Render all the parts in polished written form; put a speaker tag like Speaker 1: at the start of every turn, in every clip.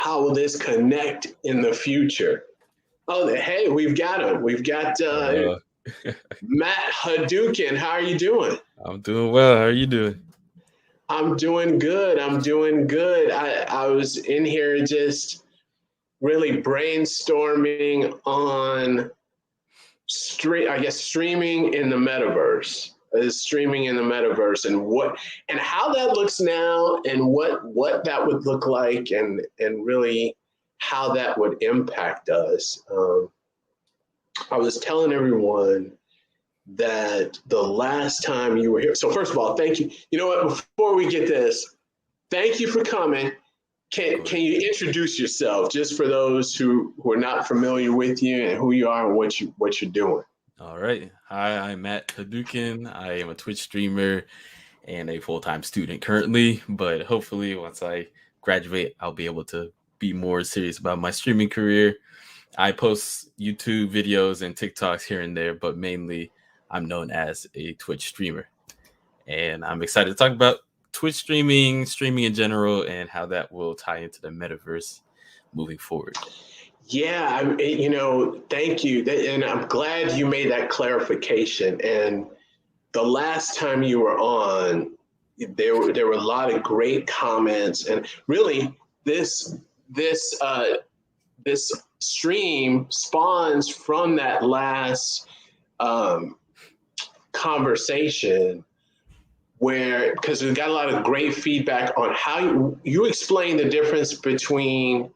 Speaker 1: how will this connect in the future? Oh, hey, we've got him. We've got Matt Hadouken. How are you doing?
Speaker 2: I'm doing well. How are you doing?
Speaker 1: I'm doing good. I was in here just really brainstorming on streaming in the metaverse. Streaming in the metaverse and how that looks now and what that would look like and really how that would impact us. I was telling everyone that the last time you were here. So first of all, thank you. You know what? Before we get this, thank you for coming. Can you introduce yourself just for those who are not familiar with you and who you are and what you're doing?
Speaker 2: All right. Hi, I'm Matt Hadouken. I am a Twitch streamer and a full-time student currently, but hopefully once I graduate, I'll be able to be more serious about my streaming career. I post YouTube videos and TikToks here and there, but mainly I'm known as a Twitch streamer. And I'm excited to talk about Twitch streaming in general, and how that will tie into the metaverse moving forward.
Speaker 1: Yeah, thank you. And I'm glad you made that clarification. And the last time you were on, there were a lot of great comments, and really this stream spawns from that last conversation because we got a lot of great feedback on how you explain the difference between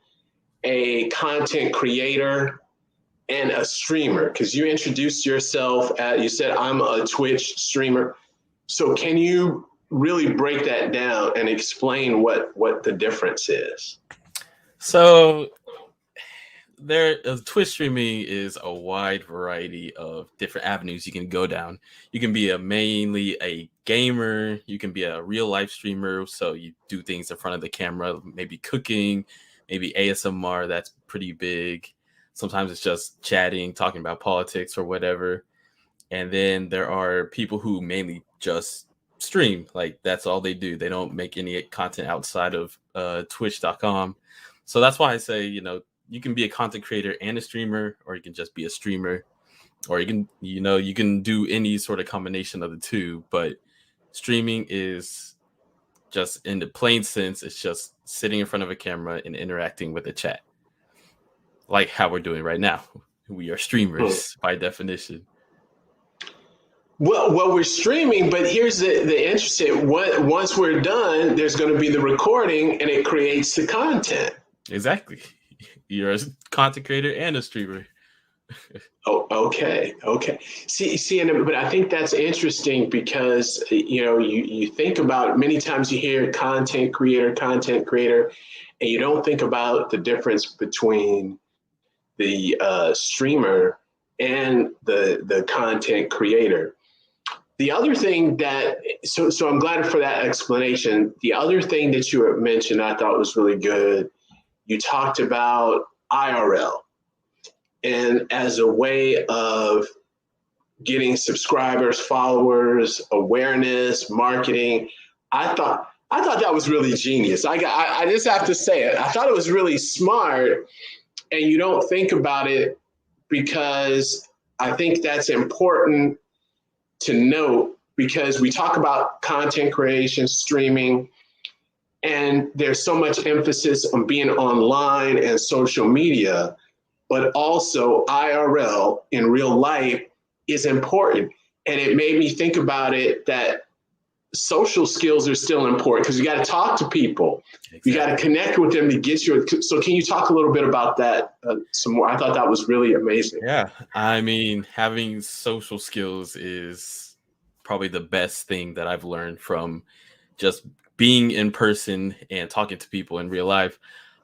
Speaker 1: a content creator and a streamer, because you introduced yourself you said I'm a Twitch streamer. So can you really break that down and explain what the difference is?
Speaker 2: So Twitch streaming is a wide variety of different avenues you can go down. You can be mainly a gamer, you can be a real life streamer, so you do things in front of the camera, maybe cooking, maybe ASMR, that's pretty big. Sometimes it's just chatting, talking about politics or whatever. And then there are people who mainly just stream, like that's all they do. They don't make any content outside of twitch.com. So that's why I say, you can be a content creator and a streamer, or you can just be a streamer, or you can do any sort of combination of the two. But streaming is just, in the plain sense, it's just sitting in front of a camera and interacting with a chat, like how we're doing right now. We are streamers by definition.
Speaker 1: Well, we're streaming, but here's the interesting. Once we're done, there's going to be the recording, and it creates the content.
Speaker 2: Exactly. You're a content creator and a streamer.
Speaker 1: Oh, okay. See, but I think that's interesting because you think about, many times you hear content creator, and you don't think about the difference between the streamer and the content creator. The other thing so I'm glad for that explanation. The other thing that you had mentioned I thought was really good. You talked about IRL and as a way of getting subscribers, followers, awareness, marketing. I thought that was really genius. I just have to say it. I thought it was really smart, and you don't think about it because I think that's important to note, because we talk about content creation, streaming, and there's so much emphasis on being online and social media, but also IRL in real life is important. And it made me think about it that social skills are still important, because you got to talk to people. Exactly. You got to connect with them to get you. So can you talk a little bit about that some more? I thought that was really amazing.
Speaker 2: Yeah. I mean, having social skills is probably the best thing that I've learned from just being in person and talking to people in real life.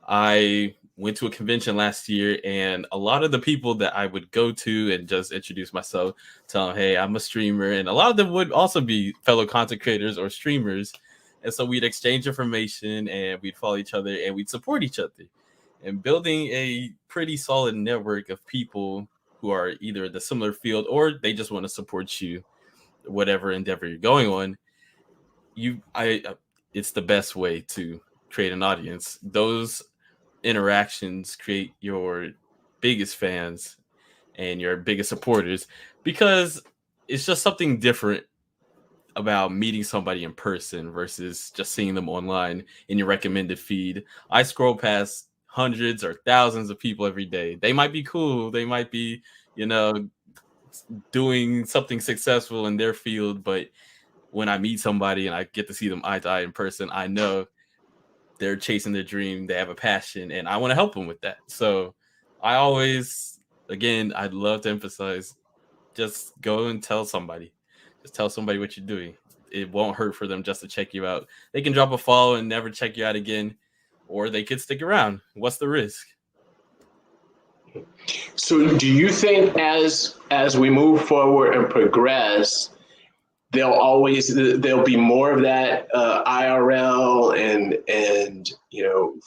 Speaker 2: I went to a convention last year, and a lot of the people that I would go to and just introduce myself, tell them, hey, I'm a streamer. And a lot of them would also be fellow content creators or streamers. And so we'd exchange information and we'd follow each other and we'd support each other. And building a pretty solid network of people who are either in the similar field or they just want to support you, whatever endeavor you're going on, it's the best way to create an audience. Those interactions create your biggest fans and your biggest supporters, because it's just something different about meeting somebody in person versus just seeing them online in your recommended feed. I scroll past hundreds or thousands of people every day. They might be cool, they might be, you know, doing something successful in their field, but when I meet somebody and I get to see them eye to eye in person, I know they're chasing their dream, they have a passion, and I want to help them with that. So I always, again, I'd love to emphasize, just go and tell somebody. Just tell somebody what you're doing. It won't hurt for them just to check you out. They can drop a follow and never check you out again, or they could stick around. What's the risk?
Speaker 1: So do you think as we move forward and progress, there'll be more of that IRL and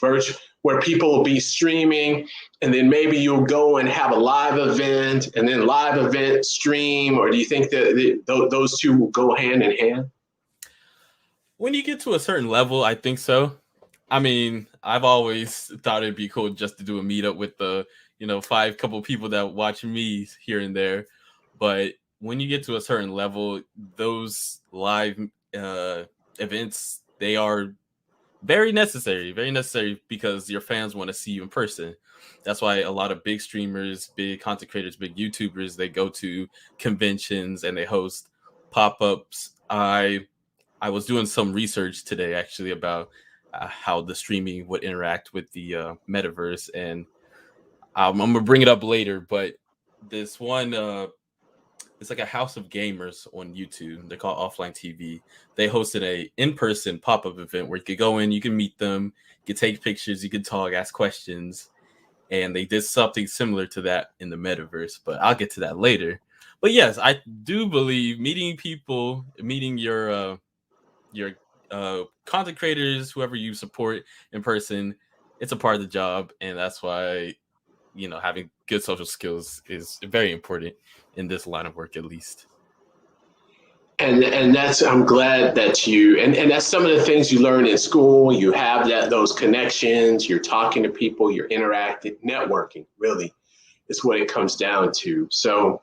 Speaker 1: virtual, where people will be streaming, and then maybe you'll go and have a live event and then live event stream, or do you think that those two will go hand in hand?
Speaker 2: When you get to a certain level, I think so. I mean, I've always thought it'd be cool just to do a meetup with the, five couple people that watch me here and there. But when you get to a certain level, those live events, they are very necessary because your fans want to see you in person. That's why a lot of big streamers, big content creators, big YouTubers, they go to conventions and they host pop-ups. I was doing some research today actually about how the streaming would interact with the metaverse, and I'm gonna bring it up later. But this one, it's like a house of gamers on YouTube. They're called Offline TV. They hosted a in-person pop-up event where you could go in, you can meet them, you can take pictures, you can talk, ask questions, and they did something similar to that in the metaverse. But I'll get to that later. But yes, I do believe meeting people, meeting your content creators, whoever you support in person, it's a part of the job, and that's why having good social skills is very important in this line of work, at least.
Speaker 1: And that's, I'm glad that and that's some of the things you learn in school. You have those connections, you're talking to people, you're interacting, networking really is what it comes down to. So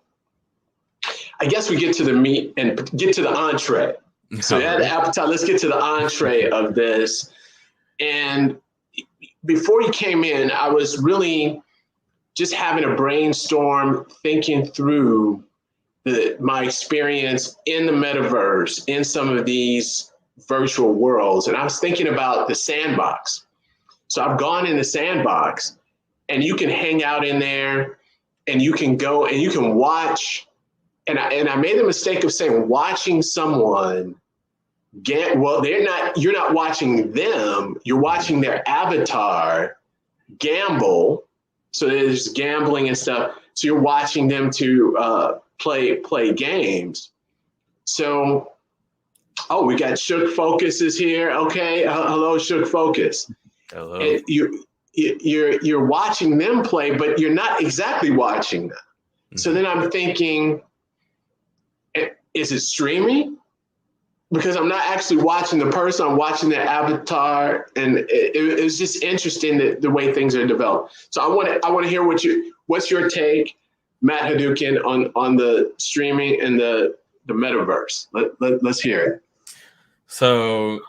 Speaker 1: I guess we get to the meat and get to the entree. So you had the appetite, let's get to the entree of this. And before you came in, I was really just having a brainstorm, thinking through my experience in the metaverse, in some of these virtual worlds. And I was thinking about the sandbox. So I've gone in the sandbox, and you can hang out in there, and you can go and you can watch. And I made the mistake of saying watching someone you're not watching them, you're watching their avatar gamble. So there's gambling and stuff. So you're watching them to play games. So, we got Shook Focus is here. Okay, hello, Shook Focus.
Speaker 2: Hello.
Speaker 1: And you're watching them play, but you're not exactly watching them. Mm-hmm. So then I'm thinking, is it streaming? Because I'm not actually watching the person, I'm watching their avatar, and it was just interesting the way things are developed. So I want to hear what's your take, Matt Hadouken, on the streaming and the metaverse. Let's hear it.
Speaker 2: So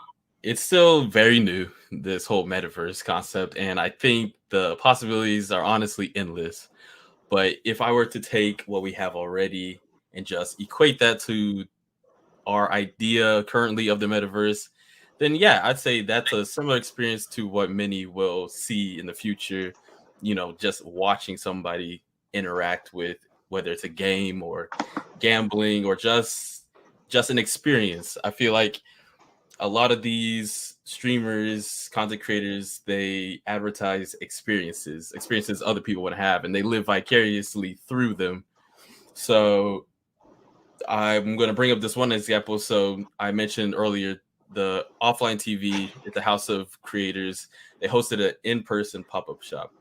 Speaker 2: it's still very new, this whole metaverse concept, and I think the possibilities are honestly endless. But if I were to take what we have already and just equate that to our idea currently of the metaverse, then yeah, I'd say that's a similar experience to what many will see in the future. Just watching somebody interact with, whether it's a game or gambling or just an experience. I feel like a lot of these streamers, content creators, they advertise experiences other people want to have, and they live vicariously through them. So I'm going to bring up this one example. So I mentioned earlier the Offline TV at the House of Creators. They hosted an in-person pop-up shop,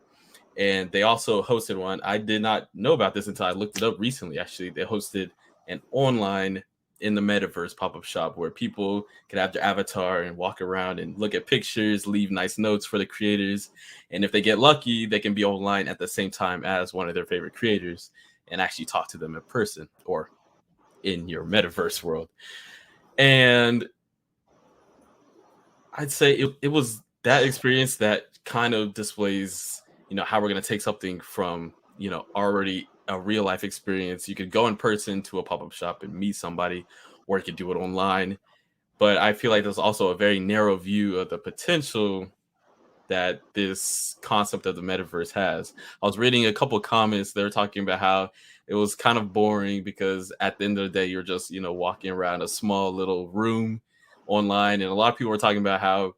Speaker 2: and they also hosted one. I did not know about this until I looked it up recently. Actually, they hosted an online in the Metaverse pop-up shop where people can have their avatar and walk around and look at pictures, leave nice notes for the creators. And if they get lucky, they can be online at the same time as one of their favorite creators and actually talk to them in person or in your Metaverse world. And I'd say it was that experience that kind of displays, how we're going to take something from, already a real life experience. You could go in person to a pop-up shop and meet somebody, or you could do it online. But I feel like there's also a very narrow view of the potential that this concept of the metaverse has. I was reading a couple of comments. They were talking about how it was kind of boring because at the end of the day, you're just, walking around a small little room online. And a lot of people were talking about how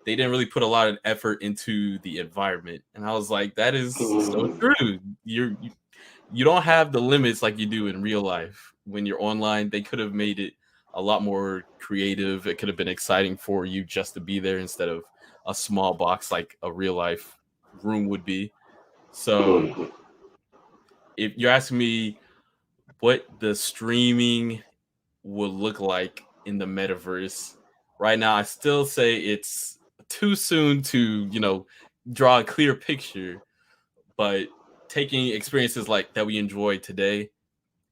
Speaker 2: they didn't really put a lot of effort into the environment. And I was like, that is so true. You don't have the limits like you do in real life. When you're online, they could have made it a lot more creative. It could have been exciting for you just to be there instead of a small box like a real life room would be. So if you're asking me what the streaming will look like in the metaverse right now, I still say it's too soon to, draw a clear picture, but taking experiences like that we enjoy today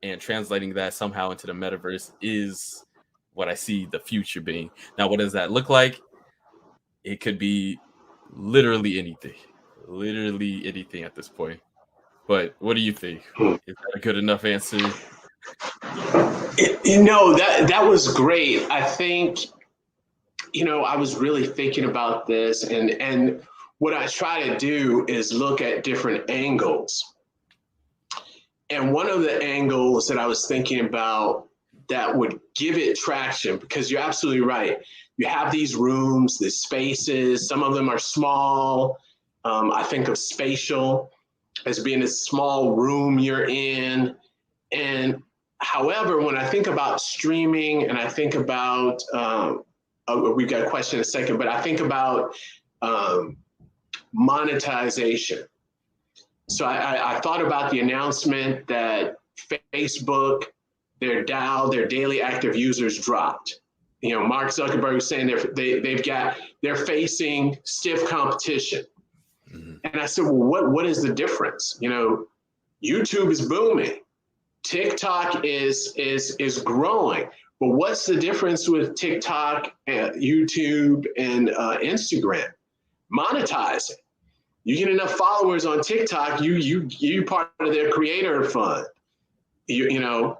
Speaker 2: and translating that somehow into the metaverse is what I see the future being. Now, what does that look like? It could be literally anything at this point. But what do you think? Is that a good enough answer?
Speaker 1: That was great. I think, I was really thinking about this, and what I try to do is look at different angles. And one of the angles that I was thinking about that would give it traction, because you're absolutely right. You have these rooms, these spaces, some of them are small. I think of spatial as being a small room you're in. And however, when I think about streaming and I think about, we've got a question in a second, but I think about monetization. So I thought about the announcement that Facebook, their DAO, their daily active users dropped. Mark Zuckerberg was saying they're facing stiff competition. Mm-hmm. And I said, well, what is the difference? YouTube is booming. TikTok is growing. But what's the difference with TikTok, and YouTube, and Instagram? Monetizing. You get enough followers on TikTok, you part of their creator fund. YouTube,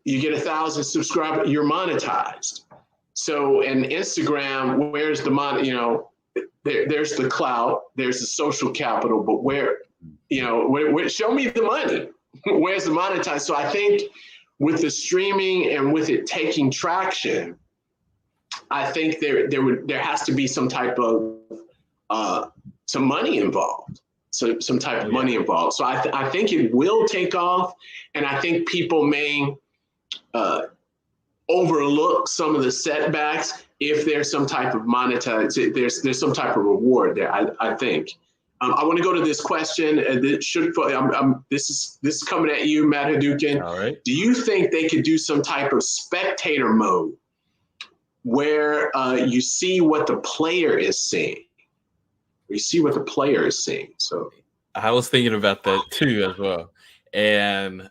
Speaker 1: you get 1,000 subscribers, you're monetized. So in Instagram, where's the there's the clout, there's the social capital, but where show me the money. Where's the monetized? So I think with the streaming and with it taking traction, I think there has to be some type of some money involved. So some type of money involved. So I think it will take off, and I think people may overlook some of the setbacks if there's some type of there's some type of reward there. I think. I want to go to this question. This is coming at you, Matt Hadouken.
Speaker 2: All right.
Speaker 1: Do you think they could do some type of spectator mode where you see what the player is seeing? You see what the player is seeing. So
Speaker 2: I was thinking about that too as well. And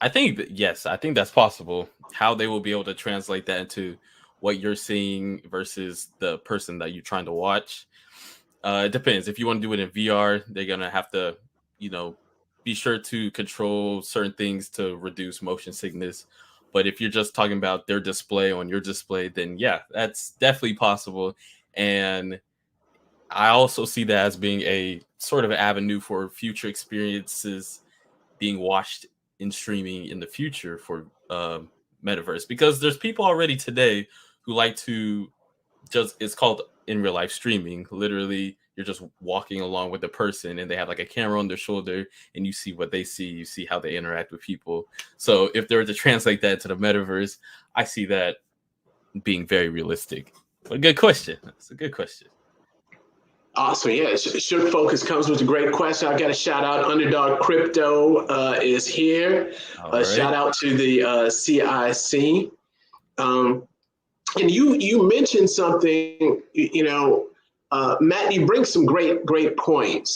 Speaker 2: I think I think that's possible. How they will be able to translate that into what you're seeing versus the person that you're trying to watch. It depends. If you want to do it in VR, they're going to have to, be sure to control certain things to reduce motion sickness. But if you're just talking about their display on your display, then yeah, that's definitely possible. And I also see that as being a sort of avenue for future experiences being watched in streaming in the future for Metaverse, because there's people already today who like to it's called in real life streaming. Literally, you're just walking along with the person and they have like a camera on their shoulder and you see what they see, you see how they interact with people. So if they were to translate that to the Metaverse, I see that being very realistic. But good question. That's a good question.
Speaker 1: Awesome. Yeah, Shook Focus comes with a great question. I got a shout out. Underdog Crypto is here.
Speaker 2: All right.
Speaker 1: Shout out to the CIC. And you mentioned something, Matt, you bring some great points.